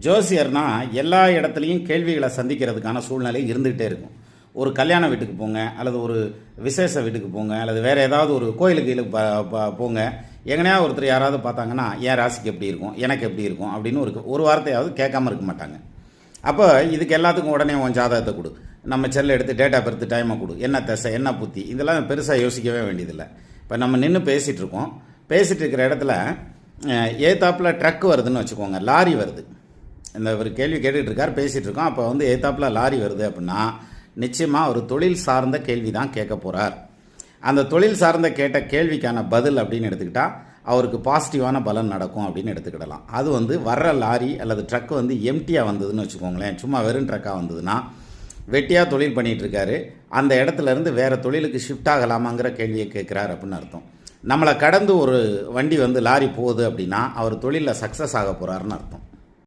ஜோசியர்னா எல்லா இடத்துலையும் கேள்விகளை சந்திக்கிறதுக்கான சூழ்நிலை இருந்துகிட்டே இருக்கும். ஒரு கல்யாண வீட்டுக்கு போங்க, அல்லது ஒரு விசேஷ வீட்டுக்கு போங்க, அல்லது வேறு ஏதாவது ஒரு கோயிலுக்கு போங்க. எங்கனையா ஒருத்தர் யாராவது பார்த்தாங்கன்னா என் ராசிக்கு எப்படி இருக்கும், எனக்கு எப்படி இருக்கும் அப்படின்னு ஒரு வார்த்தையாவது கேட்காம இருக்க மாட்டாங்க. அப்போ இதுக்கு எல்லாத்துக்கும் உடனே உன் ஜாதகத்தை கொடு, நம்ம செல்லை எடுத்து டேட்டா பர்த் டைமை கொடு, என்ன தசை என்ன புத்தி, இதெல்லாம் பெருசாக யோசிக்கவே வேண்டியதில்லை. இப்போ நம்ம நின்று பேசிகிட்டு இருக்கோம், பேசிகிட்டு இருக்கிற இடத்துல ஏத்தாப்பில் ட்ரக் வருதுன்னு வச்சுக்கோங்க, லாரி வருது. இந்த ஒரு கேள்வி கேட்டுகிட்டு இருக்கார், பேசிகிட்டு இருக்கோம். அப்போ ஏத்தாப்பில் லாரி வருது அப்படின்னா நிச்சயமாக ஒரு தொழில் சார்ந்த கேள்வி தான் கேட்க போகிறார். அந்த தொழில் சார்ந்த கேட்ட கேள்விக்கான பதில் அப்படின்னு எடுத்துக்கிட்டால் அவருக்கு பாசிட்டிவான பலன் நடக்கும் அப்படின்னு எடுத்துக்கிடலாம். அது வர்ற லாரி அல்லது ட்ரக் எம்டியாக வந்ததுன்னு வச்சுக்கோங்களேன், சும்மா வெறும் ட்ரக்காக வந்ததுன்னா வெட்டியாக தொழில் பண்ணிகிட்ருக்காரு, அந்த இடத்துலேருந்து வேறு தொழிலுக்கு ஷிஃப்ட் ஆகலாமாங்கிற கேள்வியை கேட்குறாரு அப்படின்னு அர்த்தம். நம்மளை கடந்து ஒரு வண்டி லாரி போகுது அப்படின்னா அவர் தொழிலில் சக்ஸஸ் ஆக போகிறாருன்னு அர்த்தம்.